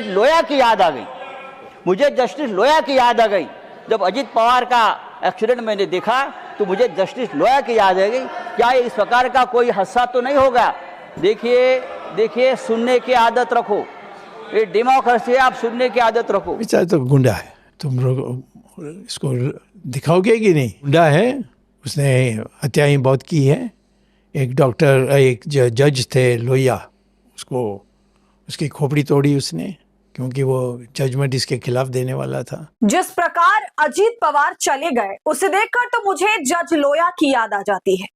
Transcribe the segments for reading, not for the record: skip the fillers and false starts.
लोया की याद आ गई, मुझे जस्टिस लोया की याद आ गई। जब अजीत पवार का एक्सीडेंट मैंने देखा तो मुझे जस्टिस लोया की याद आ गई। क्या इस प्रकार का कोई हादसा तो नहीं होगा? देखिए, सुनने की आदत रखो, ये डेमोक्रेसी है, आप सुनने की आदत रखो। बेचारा तो गुंडा है, तुम लोग इसको दिखाओगे कि नहीं? गुंडा है, उसने हत्याएं बहुत की है। एक डॉक्टर, एक जज थे लोहिया, उसकी खोपड़ी तोड़ी उसने, क्योंकि वो जजमेंट इसके खिलाफ देने वाला था। जिस प्रकार अजीत पवार चले गए उसे देखकर तो मुझे जज लोया की याद आ जाती है।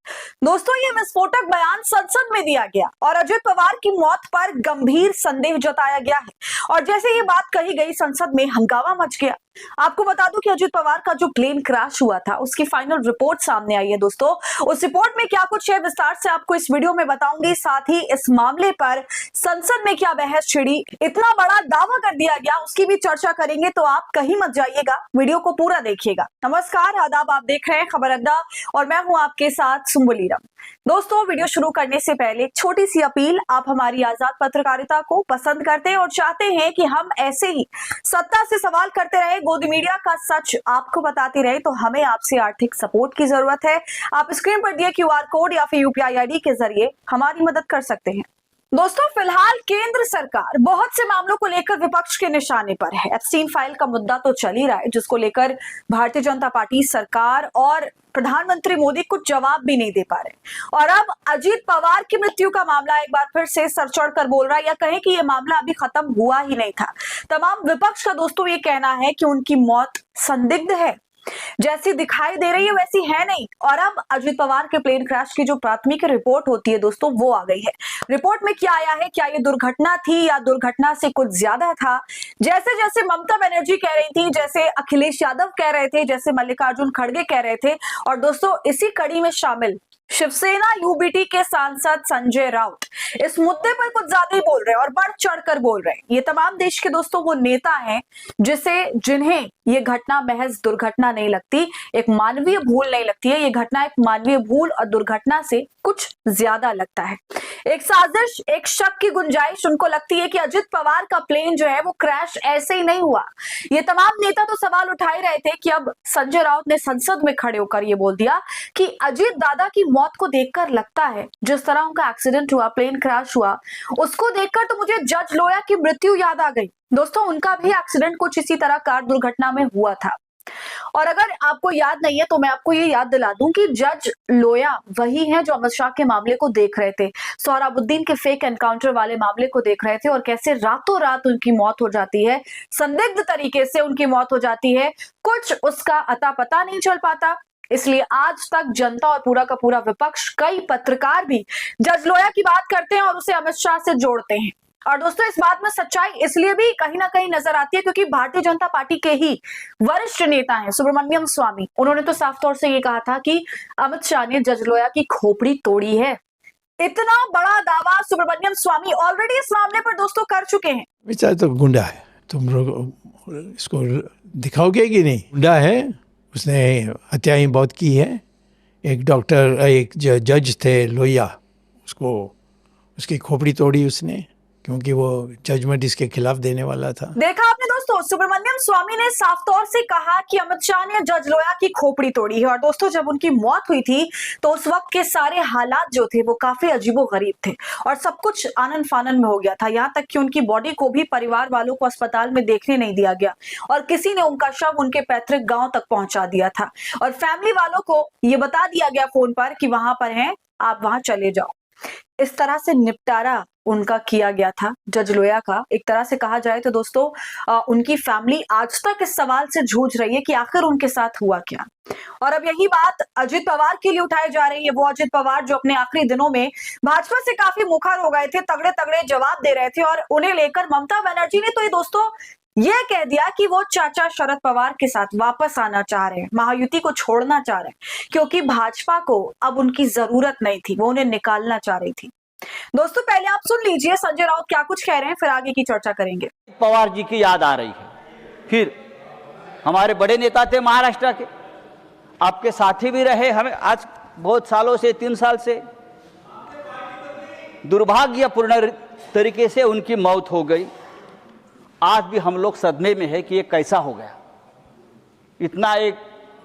दोस्तों, ये विस्फोटक बयान संसद में दिया गया और अजीत पवार की मौत पर गंभीर संदेह जताया गया है और जैसे ये बात कही गई संसद में हंगामा मच गया। आपको बता दूं कि अजीत पवार का जो प्लेन क्रैश हुआ था उसकी फाइनल रिपोर्ट सामने आई है। दोस्तों, उस रिपोर्ट में क्या कुछ है विस्तार से आपको इस वीडियो में बताऊंगी। साथ ही इस मामले पर संसद में क्या बहस छिड़ी, इतना बड़ा दावा कर दिया गया, उसकी भी चर्चा करेंगे, तो आप कहीं मत जाइएगा, वीडियो को पूरा देखिएगा। नमस्कार, आदाब, आप देख रहे हैं खबर अड्डा और मैं हूं आपके साथ सुम्बुलीरम। दोस्तों, वीडियो शुरू करने से पहले एक छोटी सी अपील, आप हमारी आजाद पत्रकारिता को पसंद करते हैं और चाहते हैं कि हम ऐसे ही सत्ता से सवाल करते रहे, गोदी मीडिया का सच आपको बताते रहे, तो हमें आपसे आर्थिक सपोर्ट की जरूरत है। आप स्क्रीन पर दिए क्यूआर कोड या फिर यूपीआई आईडी के जरिए हमारी मदद कर सकते हैं। दोस्तों, फिलहाल केंद्र सरकार बहुत से मामलों को लेकर विपक्ष के निशाने पर है। एप्स्टीन फाइल का मुद्दा तो चल ही रहा है, जिसको लेकर भारतीय जनता पार्टी, सरकार और प्रधानमंत्री मोदी कुछ जवाब भी नहीं दे पा रहे। और अब अजीत पवार की मृत्यु का मामला एक बार फिर से सर चढ़कर बोल रहा है, या कहें कि यह मामला अभी खत्म हुआ ही नहीं था। तमाम विपक्ष का दोस्तों ये कहना है कि उनकी मौत संदिग्ध है, जैसी दिखाई दे रही है वैसी है नहीं। और अब अजीत पवार के प्लेन क्रैश की जो प्राथमिक रिपोर्ट होती है दोस्तों, वो आ गई है। रिपोर्ट में क्या आया है, क्या ये दुर्घटना थी या दुर्घटना से कुछ ज्यादा था? जैसे जैसे ममता बनर्जी कह रही थी, जैसे अखिलेश यादव कह रहे थे, जैसे मल्लिकार्जुन खड़गे कह रहे थे, और दोस्तों इसी कड़ी में शामिल शिवसेना यूबीटी के सांसद संजय राउत इस मुद्दे पर कुछ ज्यादा ही बोल रहे हैं और बढ़ चढ़कर बोल रहे हैं। ये तमाम देश के दोस्तों वो नेता हैं जिन्हें ये घटना महज दुर्घटना नहीं लगती, एक मानवीय भूल नहीं लगती है। ये घटना एक मानवीय भूल और दुर्घटना से कुछ ज्यादा लगता है। एक साजिश, एक शक की गुंजाइश उनको लगती है कि अजीत पवार का प्लेन जो है वो क्रैश ऐसे ही नहीं हुआ। ये तमाम नेता तो सवाल उठा ही रहे थे कि अब संजय राउत ने संसद में खड़े होकर ये बोल दिया कि अजीत दादा की मौत को देखकर लगता है, जिस तरह उनका एक्सीडेंट हुआ, प्लेन क्रैश हुआ, उसको देखकर तो मुझे जज लोया की मृत्यु याद आ गई। दोस्तों, उनका भी एक्सीडेंट कुछ इसी तरह कार दुर्घटना में हुआ था। और अगर आपको याद नहीं है तो मैं आपको ये याद दिला दूं कि जज लोया वही हैं जो अमित शाह के मामले को देख रहे थे, सोहराबुद्दीन के फेक एनकाउंटर वाले मामले को देख रहे थे, और कैसे रातों रात उनकी मौत हो जाती है, संदिग्ध तरीके से उनकी मौत हो जाती है, कुछ उसका अता पता नहीं चल पाता। इसलिए आज तक जनता और पूरा का पूरा विपक्ष, कई पत्रकार भी जज लोया की बात करते हैं और उसे अमित शाह से जोड़ते हैं। और दोस्तों, इस बात में सच्चाई इसलिए भी कहीं ना कहीं नजर आती है क्योंकि भारतीय जनता पार्टी के ही वरिष्ठ नेता हैं सुब्रमण्यम स्वामी, उन्होंने तो साफ तौर से ये कहा था कि अमित शाह ने जज लोया की खोपड़ी तोड़ी है। इतना बड़ा दावा सुब्रमण्यम स्वामी ऑलरेडी इस मामले पर दोस्तों कर चुके हैं। बेचारा तो गुंडा है, तुम लोग इसको दिखाओगे कि नहीं? गुंडा है, उसने हत्याएं बहुत की है। एक डॉक्टर, एक जज थे लोहिया, उसकी खोपड़ी तोड़ी उसने, क्योंकि वो जजमेंट इसके खिलाफ देने वाला था। देखा आपने दोस्तों, सुब्रमण्यम स्वामी ने साफ तौर से कहा कि अमित शाह ने जज लोया की खोपड़ी तोड़ी है। और दोस्तों, जब उनकी मौत हुई थी तो उस वक्त के सारे हालात जो थे वो काफी अजीबोगरीब थे और सब कुछ आनन फानन में हो गया था। यहाँ तक कि उनकी बॉडी को भी परिवार वालों को अस्पताल में देखने नहीं दिया गया और किसी ने उनका शव उनके पैतृक गांव तक पहुंचा दिया था और फैमिली वालों को ये बता दिया गया फोन पर कि वहां पर हैं, आप वहां चले जाओ। इस तरह से निपटारा उनका किया गया था जज लोया का। एक तरह से कहा जाए तो दोस्तों, उनकी फैमिली आज तक इस सवाल से जूझ रही है कि आखिर उनके साथ हुआ क्या। और अब यही बात अजीत पवार के लिए उठाई जा रही है। वो अजीत पवार जो अपने आखिरी दिनों में भाजपा से काफी मुखर हो गए थे, तगड़े तगड़े जवाब दे रहे थे, और उन्हें लेकर ममता बनर्जी ने तो ये दोस्तों ये कह दिया कि वो चाचा शरद पवार के साथ वापस आना चाह रहे हैं, महायुति को छोड़ना चाह रहे हैं, क्योंकि भाजपा को अब उनकी जरूरत नहीं थी, वो उन्हें निकालना चाह रही थी। दोस्तों, पहले आप सुन लीजिए संजय राउत क्या कुछ कह रहे हैं, फिर आगे की चर्चा करेंगे। पवार जी की याद आ रही है। फिर हमारे बड़े नेता थे महाराष्ट्र के, आपके साथी भी रहे, हमें आज बहुत सालों से, 3 साल से दुर्भाग्यपूर्ण तरीके से उनकी मौत हो गई। आज भी हम लोग सदमे में है कि ये कैसा हो गया। इतना एक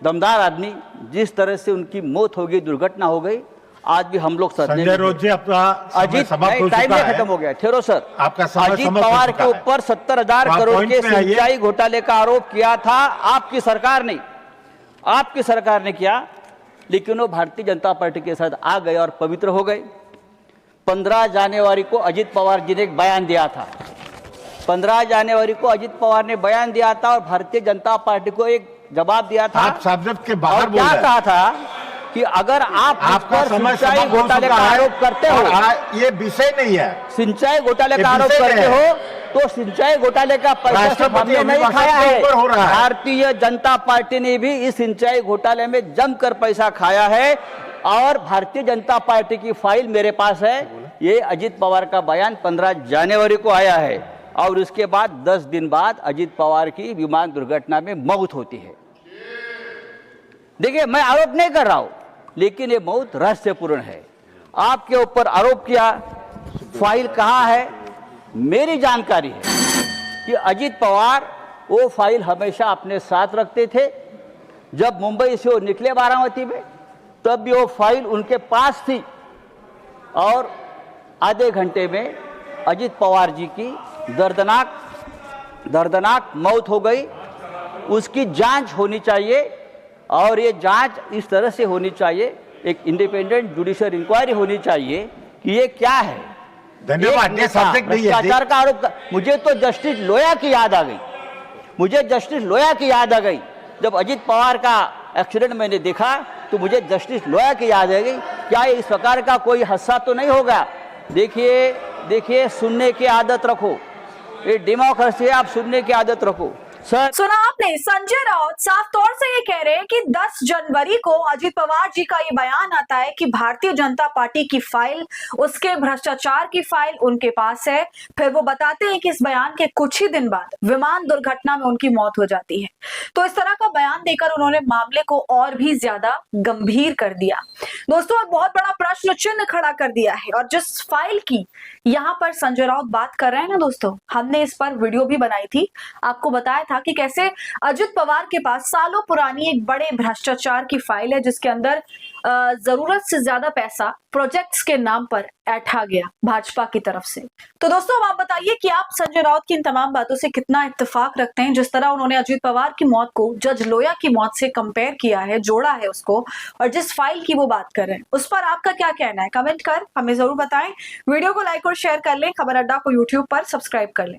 दमदार आदमी, जिस तरह से उनकी मौत हो गई, दुर्घटना हो गई, आज भी हम लोग सदमे में संजय राउत जी, अपना अजीत समाप्त हो टाइम चुका खत्म है। हो गया, ठहरो सर। आपका समय अजीत समाप्त हो पवार चुका के है। ऊपर 70,000 आप करोड़ पॉइंट के पे आइए। सिंचाई घोटाले का आरोप किया था आपकी सरकार ने, आपकी सरकार ने किया, लेकिन वो भारतीय जनता पार्टी के साथ आ गए और पवित्र हो गए। 15 जनवरी को अजीत पवार जी ने एक बयान दिया था, 15 जनवरी को अजीत पवार ने बयान दिया था और भारतीय जनता पार्टी को एक जवाब दिया था। आप सब्जेक्ट के बाहर और बोल क्या रहे हैं। कहा था कि अगर आप मुझ आपका पर समय सिंचाई समाप्त हो घोटाले का चुका है आरोप करते और हो, ये विषय नहीं है। सिंचाई घोटाले ये का आरोप विषय करते है। हो, तो सिंचाई घोटाले का पैसा सिर्फ राष्ट्रपति हमने नहीं अभिभाषण खाया के है, ऊपर हो रहा है। भारतीय जनता पार्टी ने भी इस सिंचाई घोटाले में जमकर पैसा खाया है। और भारतीय जनता पार्टी की फाइल मेरे पास है। ये अजीत पवार का बयान 15 जनवरी को आया है और उसके बाद 10 दिन बाद अजीत पवार की विमान दुर्घटना में मौत होती है। देखिए, मैं आरोप नहीं कर रहा हूं, लेकिन ये मौत रहस्यपूर्ण है। आपके ऊपर आरोप किया, फाइल कहाँ है? मेरी जानकारी है कि अजीत पवार वो फाइल हमेशा अपने साथ रखते थे। जब मुंबई से वो निकले बारामती में, तब भी वो फाइल उनके पास थी और आधे घंटे में अजीत पवार जी की दर्दनाक मौत हो गई। उसकी जांच होनी चाहिए और ये जांच इस तरह से होनी चाहिए, एक इंडिपेंडेंट जुडिशियल इंक्वायरी होनी चाहिए कि ये क्या है। धन्यवाद। एक ये नेता सब्जेक्ट नहीं है। भ्रष्टाचार का आरोप मुझे तो जस्टिस लोया की याद आ गई, मुझे जस्टिस लोया की याद आ गई। जब अजीत पवार का एक्सीडेंट मैंने देखा तो मुझे जस्टिस लोया की याद आ गई। क्या इस प्रकार का कोई हादसा तो नहीं होगा? देखिए, सुनने की आदत रखो, ये डेमोक्रेसी है, आप सुनने की आदत रखो। सर, सुना आपने, संजय राउत साफ तौर से ये कह रहे हैं कि 10 जनवरी को अजीत पवार जी का ये बयान आता है कि भारतीय जनता पार्टी की फाइल, उसके भ्रष्टाचार की फाइल उनके पास है। फिर वो बताते हैं कि इस बयान के कुछ ही दिन बाद विमान दुर्घटना में उनकी मौत हो जाती है। तो इस तरह का बयान देकर उन्होंने मामले को और भी ज्यादा गंभीर कर दिया दोस्तों, और बहुत बड़ा प्रश्न चिन्ह खड़ा कर दिया है। और जिस फाइल की यहाँ पर संजय राउत बात कर रहे हैं ना दोस्तों, हमने इस पर वीडियो भी बनाई थी, आपको बताया था कि कैसे अजित पवार के पास सालों पुरानी एक बड़े भ्रष्टाचार की फाइल है, जिसके अंदर जरूरत से ज्यादा पैसा प्रोजेक्ट्स के नाम पर ऐंठा गया भाजपा की तरफ से। तो दोस्तों, अब आप बताइए कि आप संजय राउत की इन तमाम बातों से कितना इत्तेफाक रखते हैं। जिस तरह उन्होंने अजीत पवार की मौत को जज लोया की मौत से कंपेयर किया है, जोड़ा है उसको, और जिस फाइल की वो बात कर रहे हैं, उस पर आपका क्या कहना है? कमेंट कर हमें जरूर बताएं। वीडियो को लाइक और शेयर कर लें। खबर अड्डा को यूट्यूब पर सब्सक्राइब कर लें।